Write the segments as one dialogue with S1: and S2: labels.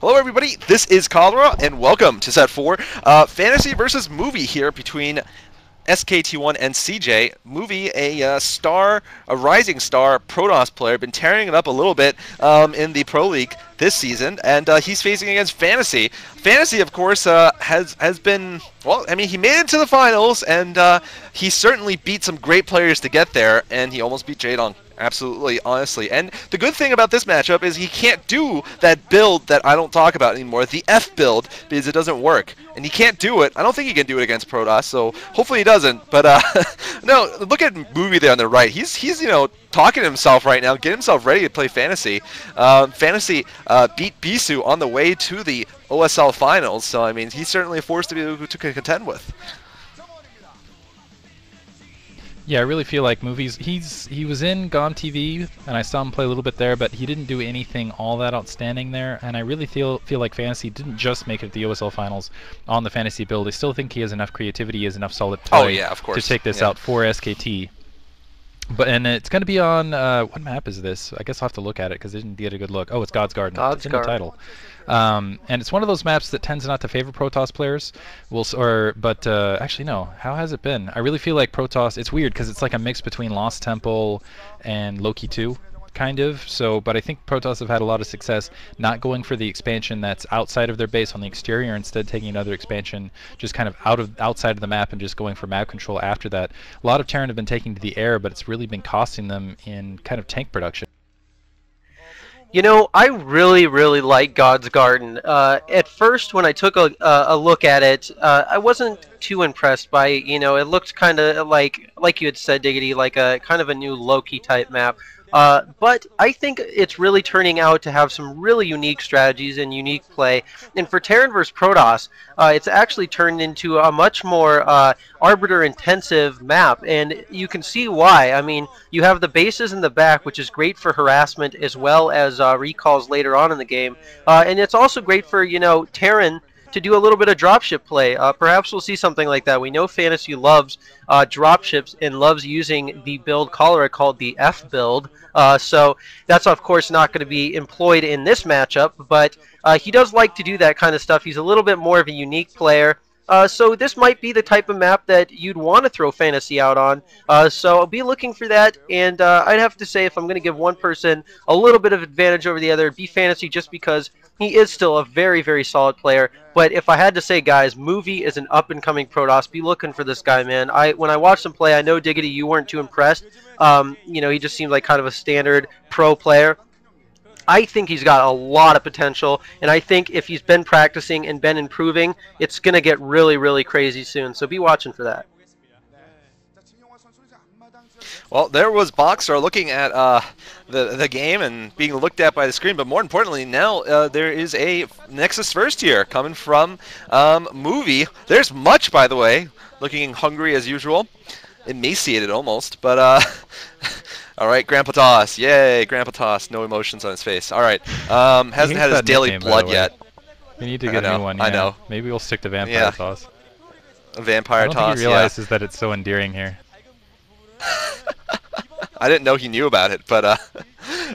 S1: Hello, everybody. This is Cholera, and welcome to Set 4. Fantasy versus Movie here between SKT1 and CJ. Movie, a rising star Protoss player, been tearing it up a little bit in the Pro League this season, and he's facing against Fantasy. Fantasy, of course, has been, well, I mean, he made it to the finals, and he certainly beat some great players to get there, and he almost beat Jadong. Absolutely, honestly. And the good thing about this matchup is he can't do that build that I don't talk about anymore, the F build, because it doesn't work. And he can't do it. I don't think he can do it against Protoss, so hopefully he doesn't. But, no, look at Movie there on the right. He's you know, talking to himself right now, getting himself ready to play Fantasy. Fantasy beat Bisu on the way to the OSL Finals, so, I mean, he's certainly a force to contend with.
S2: Yeah, I really feel like he was in GOM TV, and I saw him play a little bit there, but he didn't do anything all that outstanding there. And I really feel like Fantasy didn't just make it to the OSL Finals on the Fantasy build. I still think he has enough creativity, he has enough solid play to take this out for SKT. And it's going to be on, what map is this? I guess I'll have to look at it because I didn't get a good look. Oh, it's God's Garden. It's in the title. And it's one of those maps that tends not to favor Protoss players. Actually, no. How has it been? I really feel like Protoss, it's weird because it's like a mix between Lost Temple and Loki 2. Kind of. But I think Protoss have had a lot of success not going for the expansion that's outside of their base on the exterior, instead taking another expansion just kind of outside of the map and just going for map control after that. A lot of Terran have been taking to the air, but it's really been costing them in kind of tank production.
S3: You know, I really like God's Garden. At first, when I took a look at it, I wasn't too impressed by it. You know, it looked kind of like you had said, Diggity, like a kind of a new Loki type map. But I think it's really turning out to have some really unique strategies and unique play. And for Terran vs. Protoss, it's actually turned into a much more Arbiter-intensive map. And you can see why. I mean, you have the bases in the back, which is great for harassment as well as recalls later on in the game. And it's also great for, you know, Terran to do a little bit of dropship play. Perhaps we'll see something like that. We know Fantasy loves dropships and loves using the build Cholera called the F build. So that's of course not going to be employed in this matchup, but he does like to do that kind of stuff. He's a little bit more of a unique player. So this might be the type of map that you'd want to throw Fantasy out on. So I'll be looking for that, and I'd have to say if I'm going to give one person a little bit of advantage over the other, it'd be Fantasy, just because he is still a very solid player. But if I had to say, guys, Movie is an up-and-coming Protoss. Be looking for this guy, man. When I watched him play, I know, Diggity, you weren't too impressed. You know, he just seemed like kind of a standard pro player. I think he's got a lot of potential, and I think if he's been practicing and been improving, it's going to get really crazy soon. So be watching for that.
S1: Well, there was Boxer looking at the game and being looked at by the screen, but more importantly, now there is a Nexus first here coming from Movie. There's Much, by the way, looking hungry as usual, emaciated almost, but all right, Grandpa Toss, yay, Grandpa Toss, no emotions on his face. All right, hasn't had his daily blood yet.
S2: We need to get a new one. Yeah.
S1: I know.
S2: Maybe we'll stick to Vampire Toss.
S1: Vampire Toss.
S2: I don't think he realizes that it's so endearing here.
S1: I didn't know he knew about it, but
S2: yeah,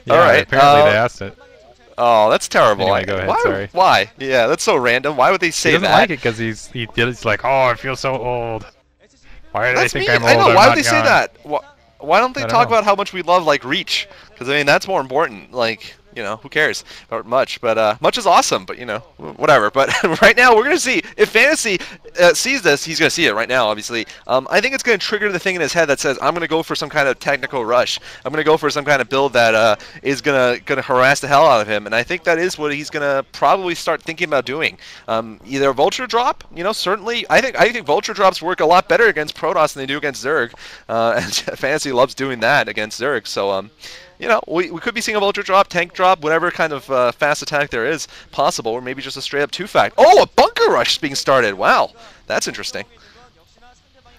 S1: all right.
S2: Apparently they asked it.
S1: Oh, that's terrible.
S2: Anyway, go ahead. Sorry.
S1: Why? Yeah, that's so random. Why would they say that?
S2: He doesn't like it because he's like, oh, I feel so old. Why do they think I'm old?
S1: I know.
S2: I'm
S1: why
S2: not
S1: would they
S2: young.
S1: say that? Why don't they talk about how much we love like Reach? Because I mean that's more important. Like, you know, who cares about Much? But Much is awesome. But you know, whatever. But right now we're gonna see if Fantasy sees this. He's gonna see it right now. Obviously, I think it's gonna trigger the thing in his head that says, "I'm gonna go for some kind of technical rush. I'm gonna go for some kind of build that is gonna harass the hell out of him." And I think that is what he's gonna probably start thinking about doing. Either a Vulture drop. You know, certainly I think Vulture drops work a lot better against Protoss than they do against Zerg. And Fantasy loves doing that against Zerg. So you know, we could be seeing a Vulture drop, tank drop, whatever kind of fast attack there is possible, or maybe just a straight-up 2-fact. Oh, a bunker rush is being started. Wow, that's interesting.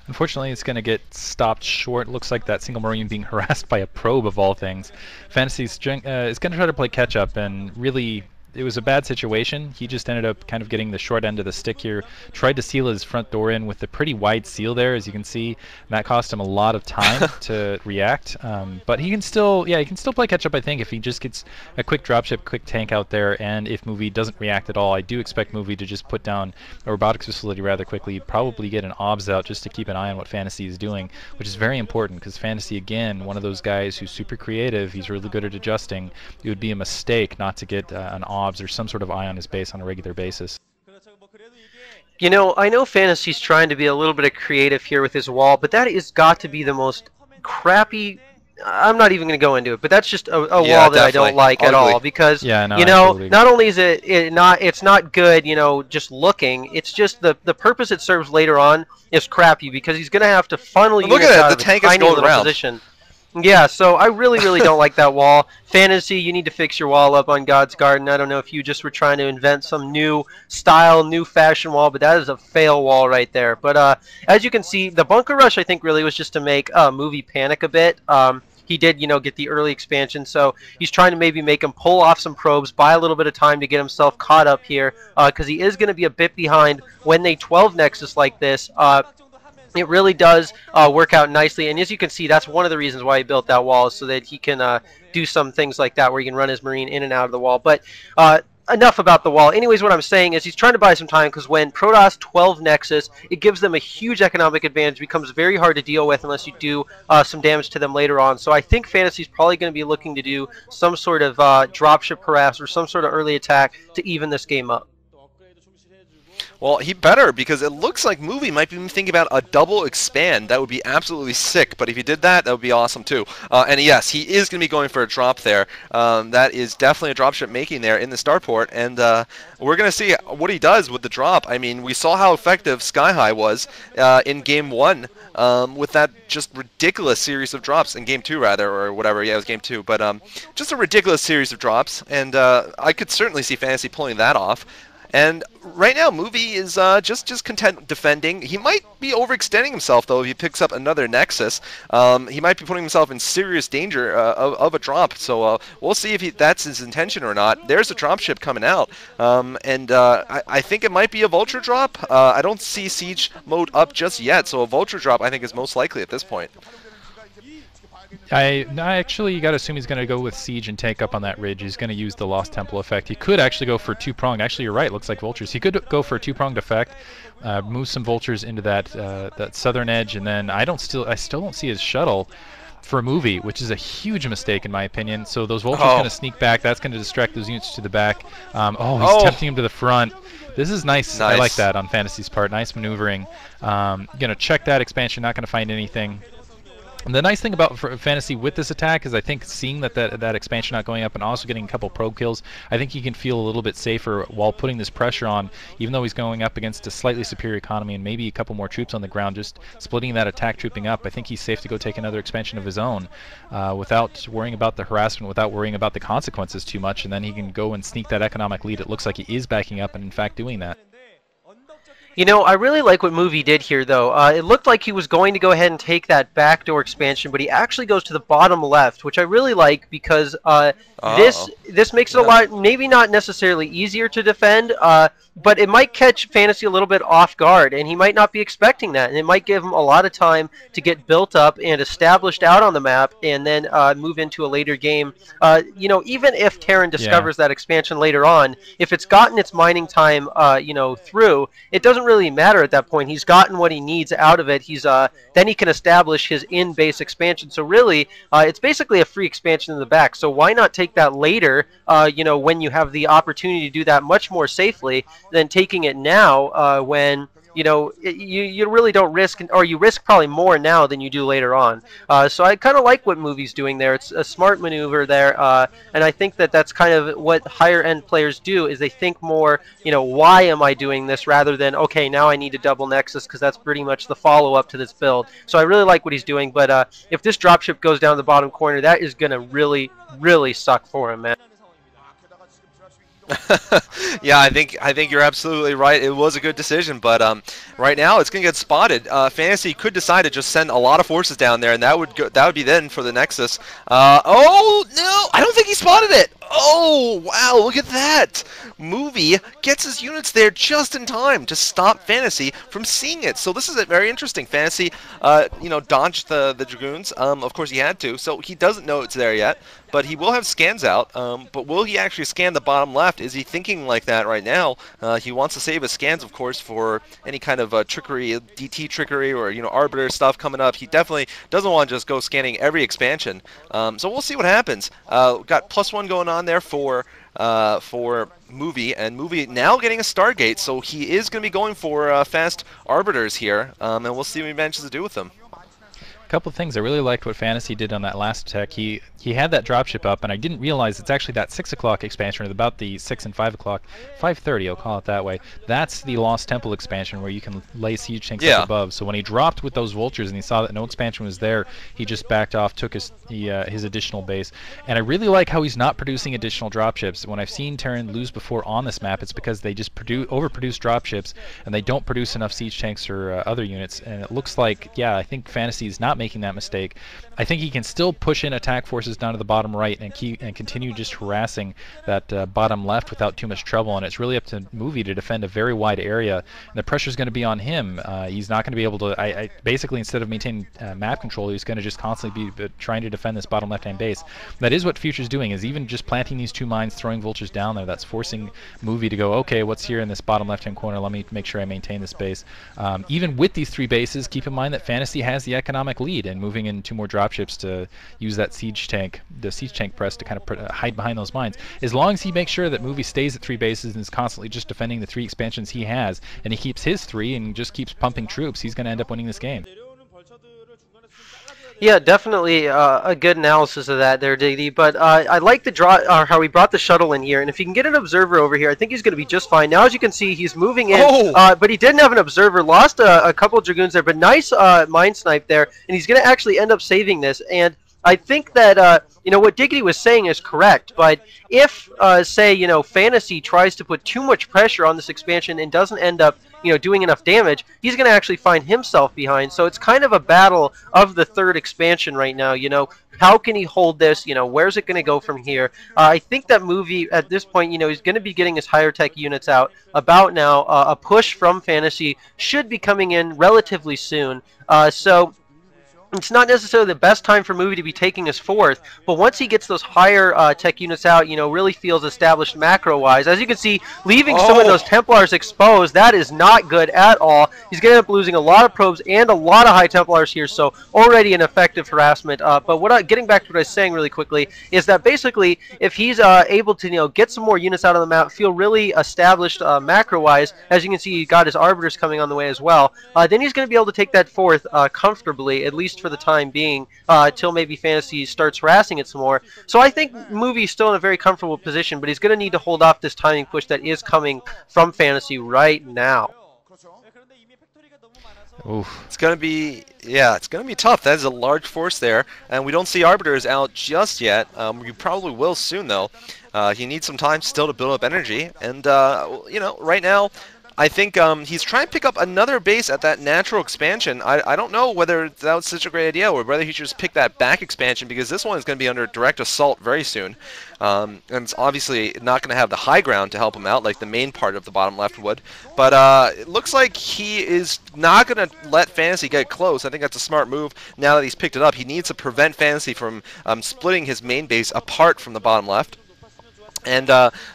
S2: Unfortunately, it's going to get stopped short. Looks like that single Marine being harassed by a probe of all things. Fantasy is going to try to play catch-up and really it was a bad situation. He just ended up kind of getting the short end of the stick here. Tried to seal his front door in with a pretty wide seal there, as you can see, and that cost him a lot of time to react. But he can still, yeah, he can still play catch up. I think if he just gets a quick dropship, quick tank out there, and if Movie doesn't react at all, I do expect Movie to just put down a robotics facility rather quickly. Probably get an obs out just to keep an eye on what Fantasy is doing, which is very important because Fantasy, again, one of those guys who's super creative. He's really good at adjusting. It would be a mistake not to get an obs or some sort of eye on his base on a regular basis.
S3: You know, I know Fantasy's trying to be a little bit of creative here with his wall, but that has got to be the most crappy. I'm not even going to go into it, but that's just a wall that I don't like at all because
S2: yeah, no,
S3: you know,
S2: totally
S3: not only is it's not good, you know, just looking. It's just the purpose it serves later on is crappy because he's going to have to funnel
S1: Look
S3: units
S1: at it,
S3: out
S1: the
S3: of a
S1: tank is
S3: tiny
S1: going
S3: little
S1: around.
S3: position. Yeah, so I really don't like that wall. Fantasy, you need to fix your wall up on God's Garden. I don't know if you just were trying to invent some new style, new fashion wall, but that is a fail wall right there. But as you can see, the bunker rush, I think, really was just to make Movie panic a bit. He did, you know, get the early expansion, so he's trying to maybe make him pull off some probes, buy a little bit of time to get himself caught up here, because he is going to be a bit behind when they 12 Nexus like this. It really does work out nicely, and as you can see, that's one of the reasons why he built that wall, is so that he can do some things like that where he can run his Marine in and out of the wall. But enough about the wall. Anyways, what I'm saying is he's trying to buy some time because when Protoss 12 Nexus, it gives them a huge economic advantage. It becomes very hard to deal with unless you do some damage to them later on. So I think Fantasy's probably going to be looking to do some sort of dropship harass or some sort of early attack to even this game up.
S1: Well, he better, because it looks like Movie might be thinking about a double expand. That would be absolutely sick, but if he did that, that would be awesome too. And yes, he is going to be going for a drop there. That is definitely a dropship making there in the starport, and we're going to see what he does with the drop. I mean, we saw how effective Sky High was in Game 1 with that just ridiculous series of drops, in Game 2 rather, or whatever. Yeah, it was Game 2, but just a ridiculous series of drops, and I could certainly see Fantasy pulling that off. And right now, Movie is just content defending. He might be overextending himself, though, if he picks up another Nexus. He might be putting himself in serious danger of a drop. So we'll see if that's his intention or not. There's a dropship coming out. And I think it might be a Vulture drop. I don't see Siege mode up just yet, so a Vulture drop, I think, is most likely at this point.
S2: I actually, you got to assume he's going to go with Siege and take up on that ridge. He's going to use the Lost Temple effect. He could actually go for two-pronged. Actually, you're right. Looks like Vultures. He could go for a two-pronged effect, move some Vultures into that southern edge, and then I still don't see his shuttle for Movie, which is a huge mistake in my opinion. So those Vultures going to sneak back. That's going to distract those units to the back. He's tempting him to the front. This is nice. I like that on Fantasy's part. Nice maneuvering. Going to check that expansion. Not going to find anything. And the nice thing about Fantasy with this attack is I think seeing that expansion not going up and also getting a couple probe kills, I think he can feel a little bit safer while putting this pressure on, even though he's going up against a slightly superior economy and maybe a couple more troops on the ground, just splitting that attack trooping up. I think he's safe to go take another expansion of his own without worrying about the harassment, without worrying about the consequences too much, and then he can go and sneak that economic lead. It looks like he is backing up and in fact doing that.
S3: You know, I really like what Movie did here, though. It looked like he was going to go ahead and take that backdoor expansion, but he actually goes to the bottom left, which I really like because this makes it a lot, maybe not necessarily easier to defend, but it might catch Fantasy a little bit off guard, and he might not be expecting that, and it might give him a lot of time to get built up and established out on the map, and then move into a later game. You know, even if Terran discovers that expansion later on, if it's gotten its mining time, you know, through, it doesn't really matter at that point. He's gotten what he needs out of it. He's then he can establish his in-base expansion. So really, it's basically a free expansion in the back. So why not take that later? You know, when you have the opportunity to do that much more safely than taking it now, when you know you really don't risk, or you risk probably more now than you do later on. So I kind of like what Movie's doing there. It's a smart maneuver there, and I think that that's kind of what higher end players do, is they think more, you know, why am I doing this, rather than, okay, now I need to double Nexus, because that's pretty much the follow-up to this build. So I really like what he's doing, but if this dropship goes down the bottom corner, that is going to really suck for him, man.
S1: Yeah, I think you're absolutely right. It was a good decision, but right now it's gonna get spotted. Fantasy could decide to just send a lot of forces down there, and that would be then for the Nexus. Oh no, I don't think he spotted it. Oh, wow, look at that! Movie gets his units there just in time to stop Fantasy from seeing it. So this is very interesting. Fantasy, dodged the Dragoons. Of course he had to, so he doesn't know it's there yet. But he will have scans out. But will he actually scan the bottom left? Is he thinking like that right now? He wants to save his scans, of course, for any kind of trickery, DT trickery, or Arbiter stuff coming up. He definitely doesn't want to just go scanning every expansion. So we'll see what happens. Got +1 going on there for Movie, and Movie now getting a Stargate, so he is going to be going for fast Arbiters here, and we'll see what he manages to do with them.
S2: Couple of things. I really liked what Fantasy did on that last attack. He had that dropship up, and I didn't realize it's actually that 6 o'clock expansion, or about the 6 and 5 o'clock, 5:30. I'll call it that way. That's the Lost Temple expansion where you can lay siege tanks up above. So when he dropped with those vultures and he saw that no expansion was there, he just backed off, took his additional base. And I really like how he's not producing additional dropships. When I've seen Terran lose before on this map, it's because they just overproduce dropships and they don't produce enough siege tanks or other units. And it looks like, yeah, I think Fantasy is not making that mistake. I think he can still push in attack forces down to the bottom right and continue just harassing that bottom left without too much trouble. And it's really up to Movie to defend a very wide area. And the pressure's going to be on him. He's not going to be able to. Basically, instead of maintaining map control, he's going to just constantly be trying to defend this bottom left-hand base. That is what Future's doing. Is even just planting these 2 mines, throwing vultures down there. That's forcing Movie to go, okay, what's here in this bottom left-hand corner? Let me make sure I maintain this base. Even with these 3 bases, keep in mind that Fantasy has the economic lead, and moving in 2 more dropships to use that siege tank, the siege tank press to kind of hide behind those mines. As long as he makes sure that Movie stays at 3 bases and is constantly just defending the 3 expansions he has, and he keeps his 3 and just keeps pumping troops, he's going to end up winning this game.
S3: Yeah, definitely a good analysis of that there, Diggity. But I like the how he brought the shuttle in here, and if he can get an observer over here, I think he's going to be just fine. Now, as you can see, he's moving in, but he didn't have an observer. Lost a couple of Dragoons there, but nice mine snipe there, and he's going to actually end up saving this. And I think that what Diggity was saying is correct, but if say Fantasy tries to put too much pressure on this expansion and doesn't end up doing enough damage, he's going to actually find himself behind. So it's kind of a battle of the 3rd expansion right now. How can he hold this? Where's it going to go from here? I think that Movie at this point, he's going to be getting his higher tech units out about now. A push from Fantasy should be coming in relatively soon. So it's not necessarily the best time for Movie to be taking his 4th, but once he gets those higher tech units out, really feels established macro-wise. As you can see, leaving some of those Templars exposed, that is not good at all. He's going to end up losing a lot of probes and a lot of high Templars here, so already an effective harassment. But getting back to what I was saying really quickly is that basically, if he's able to get some more units out of the map, feel really established macro-wise, as you can see, he got his Arbiters coming on the way as well, then he's going to be able to take that 4th comfortably, at least for the time being, till maybe Fantasy starts harassing it some more. So I think Movie's still in a very comfortable position, but he's going to need to hold off this timing push that is coming from Fantasy right now.
S2: Oof.
S1: It's gonna be tough. That is a large force there, and we don't see Arbiters out just yet. We probably will soon, though. He needs some time still to build up energy, and right now, I think he's trying to pick up another base at that natural expansion. I don't know whether that was such a great idea, or whether he should just pick that back expansion, because this one is going to be under direct assault very soon. And it's obviously not going to have the high ground to help him out like the main part of the bottom left would. But it looks like he is not going to let Fantasy get close. I think that's a smart move now that he's picked it up. He needs to prevent Fantasy from splitting his main base apart from the bottom left. And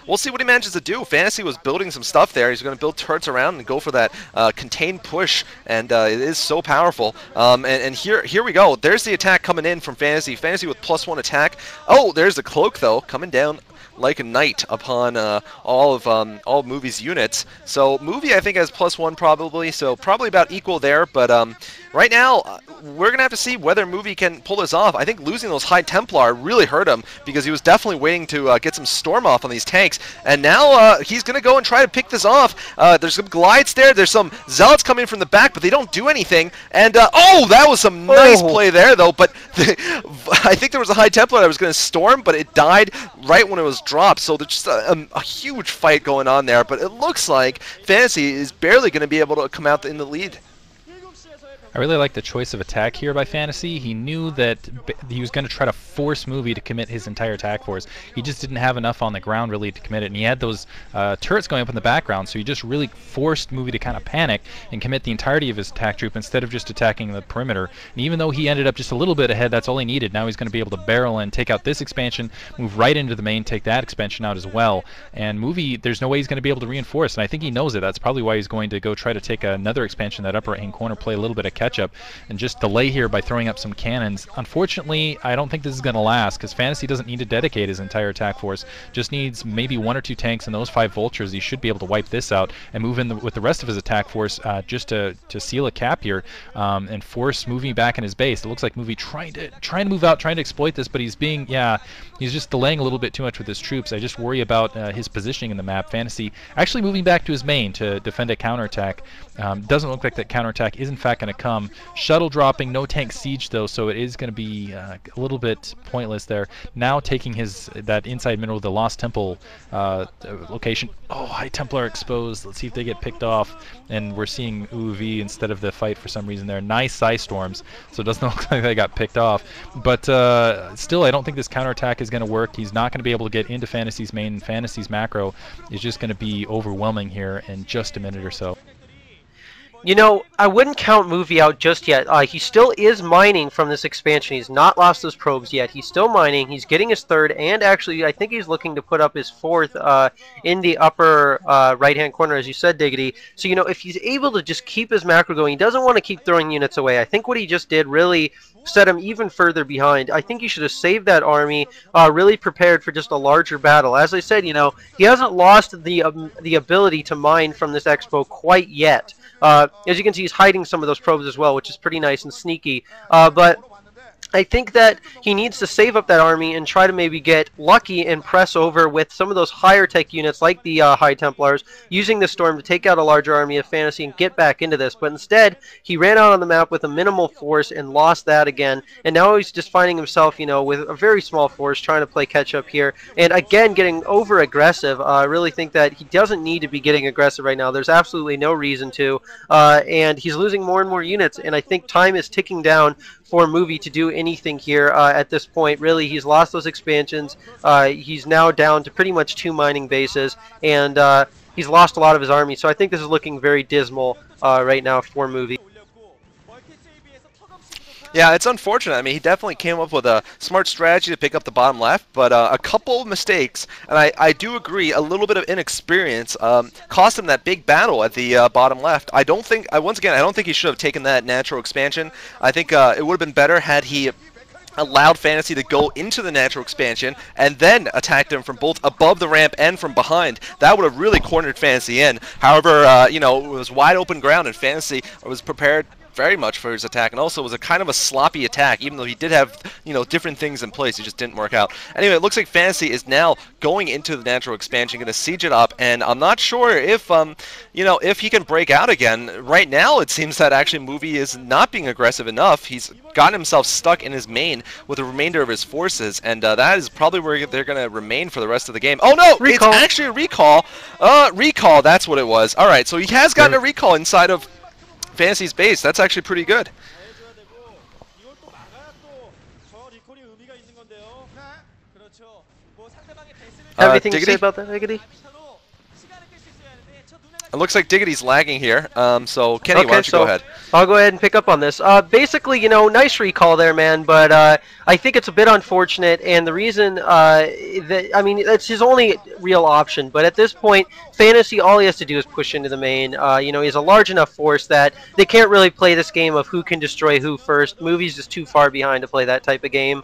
S1: we'll see what he manages to do. Fantasy was building some stuff there. He's going to build turrets around and go for that contained push, and it is so powerful. And here we go. There's the attack coming in from Fantasy. Fantasy with +1 attack. Oh, there's the cloak, though, coming down like a knight upon all of Movie's units. So Movie, I think, has +1 probably, so probably about equal there. But right now, we're going to have to see whether Movie can pull this off. I think losing those High Templar really hurt him, because he was definitely waiting to get some storm off on these tanks. And now he's going to go and try to pick this off. There's some glides there. There's some Zealots coming from the back, but they don't do anything. And, oh, that was some nice play there, though. But I think there was a High Templar that was going to storm, but it died right when it was dropped. So there's just a huge fight going on there. But it looks like Fantasy is barely going to be able to come out in the lead.
S2: I really like the choice of attack here by Fantasy. He knew that he was going to try to force Movie to commit his entire attack force. He just didn't have enough on the ground really to commit it, and he had those turrets going up in the background, so he just really forced Movie to kind of panic and commit the entirety of his attack troop instead of just attacking the perimeter. And even though he ended up just a little bit ahead, that's all he needed. Now he's going to be able to barrel in, take out this expansion, move right into the main, take that expansion out as well. And Movie, there's no way he's going to be able to reinforce, and I think he knows it. That's probably why he's going to go try to take another expansion, that upper right-hand corner, play a little bit of catch-up, and just delay here by throwing up some cannons. Unfortunately, I don't think this is going to last, because Fantasy doesn't need to dedicate his entire attack force. Just needs maybe 1 or 2 tanks and those 5 vultures. He should be able to wipe this out and move in with the rest of his attack force just to seal a cap here and force Movie back in his base. It looks like Movie trying to move out, trying to exploit this, but he's just delaying a little bit too much with his troops. I just worry about his positioning in the map. Fantasy actually moving back to his main to defend a counterattack. Doesn't look like that counterattack is in fact going to come. Shuttle dropping, no tank siege though, so it is going to be a little bit pointless there. Now taking that inside mineral, the Lost Temple location. Oh, High Templar exposed. Let's see if they get picked off. And we're seeing UV instead of the fight for some reason there. Nice Ice Storms, so it doesn't look like they got picked off. But still, I don't think this counterattack is going to work. He's not going to be able to get into Fantasy's main. Fantasy's macro is just going to be overwhelming here in just a minute or so.
S3: You know, I wouldn't count Movie out just yet. He still is mining from this expansion. He's not lost those probes yet. He's still mining. He's getting his 3rd, and actually, I think he's looking to put up his 4th in the upper right-hand corner, as you said, Diggity. So, you know, if he's able to just keep his macro going, he doesn't want to keep throwing units away. I think what he just did really set him even further behind. I think he should have saved that army, really prepared for just a larger battle. As I said, you know, he hasn't lost the ability to mine from this expo quite yet. As you can see, he's hiding some of those probes as well, which is pretty nice and sneaky. But I think that he needs to save up that army and try to maybe get lucky and press over with some of those higher tech units like the High Templars, using the Storm to take out a larger army of Fantasy and get back into this. But instead, he ran out on the map with a minimal force and lost that again. And now he's just finding himself, you know, with a very small force trying to play catch up here. And again, getting over aggressive. I really think that he doesn't need to be getting aggressive right now. There's absolutely no reason to. And he's losing more and more units. And I think time is ticking down for Movie to do anything here at this point. Really, he's lost those expansions. He's now down to pretty much 2 mining bases, and he's lost a lot of his army. So I think this is looking very dismal right now for Movie.
S1: Yeah, it's unfortunate. I mean, he definitely came up with a smart strategy to pick up the bottom left, but a couple of mistakes, and I do agree, a little bit of inexperience cost him that big battle at the bottom left. I don't think, once again, I don't think he should have taken that natural expansion. I think it would have been better had he allowed Fantasy to go into the natural expansion and then attacked him from both above the ramp and from behind. That would have really cornered Fantasy in. However, you know, it was wide open ground, and Fantasy was prepared very much for his attack, and also was a kind of a sloppy attack, even though he did have, you know, different things in place. It just didn't work out. Anyway, it looks like Fantasy is now going into the natural expansion, going to siege it up, and I'm not sure if, you know, if he can break out again. Right now, it seems that actually Movie is not being aggressive enough. He's gotten himself stuck in his main with the remainder of his forces, and that is probably where they're going to remain for the rest of the game. Oh no, recall. It's actually a recall. Recall, that's what it was. All right, so he has gotten a recall inside of Fantasy's base. That's actually pretty good.
S3: Everything to say about that, Diggity?
S1: It looks like Diggity's lagging here, so Kenny, why don't you go ahead?
S3: I'll go ahead and pick up on this. Basically, you know, nice recall there, man, but I think it's a bit unfortunate, and the reason, I mean, that's his only real option, but at this point, Fantasy, all he has to do is push into the main. You know, he has a large enough force that they can't really play this game of who can destroy who first. Movie's just too far behind to play that type of game.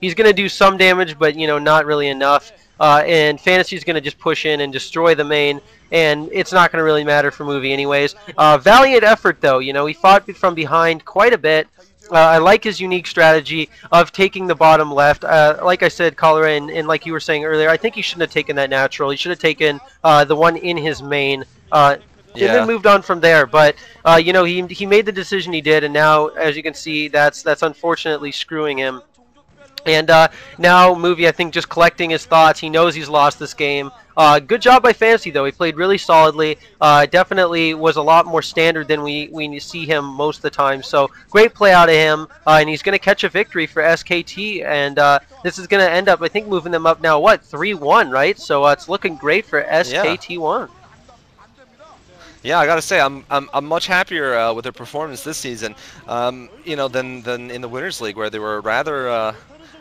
S3: He's going to do some damage, but, you know, not really enough. And Fantasy's going to just push in and destroy the main, and it's not going to really matter for Movie anyways. Valiant effort, though. You know, he fought from behind quite a bit. I like his unique strategy of taking the bottom left. Like I said, Cholera, and like you were saying earlier, I think he shouldn't have taken that natural. He should have taken the one in his main. And then moved on from there. But you know, he made the decision he did, and now, as you can see, that's unfortunately screwing him. And now Movie, I think, just collecting his thoughts. He knows he's lost this game. Good job by Fantasy, though. He played really solidly. Definitely was a lot more standard than we see him most of the time. So great play out of him. And he's going to catch a victory for SKT. And this is going to end up, I think, moving them up now, what, 3-1, right? So it's looking great for SKT1.
S1: Yeah, I gotta say, I'm much happier with their performance this season, you know, than in the Winners League, where they were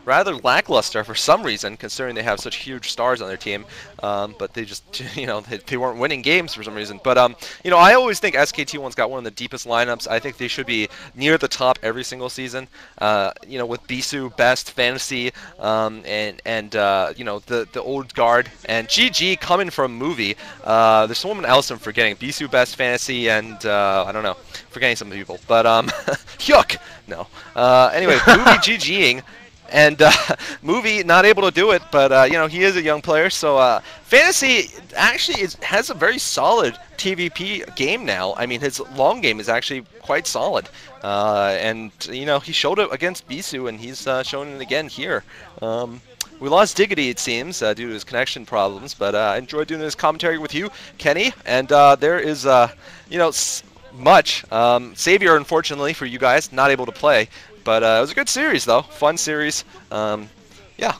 S1: rather lackluster for some reason, considering they have such huge stars on their team. But they just, you know, they weren't winning games for some reason. But you know, I always think SKT1's got one of the deepest lineups. I think they should be near the top every single season. You know, with Bisu, Best, Fantasy, and you know, the old guard, and GG coming from Movie. There's someone else I'm forgetting. Bisu, Best, Fantasy, and I don't know, forgetting some people. But yuck, no. Anyway, Movie GGing. And Movie not able to do it, but you know, he is a young player, so Fantasy actually has a very solid TVP game now. I mean, his long game is actually quite solid, and you know, he showed it against Bisu, and he's showing it again here. We lost Diggity, it seems, due to his connection problems, but I enjoyed doing this commentary with you, Kenny, and there is, you know, much. Savior, unfortunately for you guys, not able to play. But it was a good series, though. Fun series. Yeah.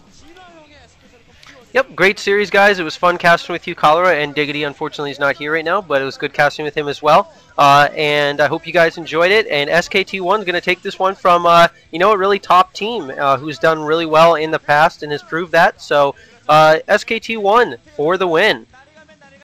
S3: Yep, great series, guys. It was fun casting with you, Cholera, and Diggity, unfortunately, is not here right now, but it was good casting with him as well. And I hope you guys enjoyed it. And SKT1 is going to take this one from, you know, a really top team who's done really well in the past and has proved that. So SKT1 for the win.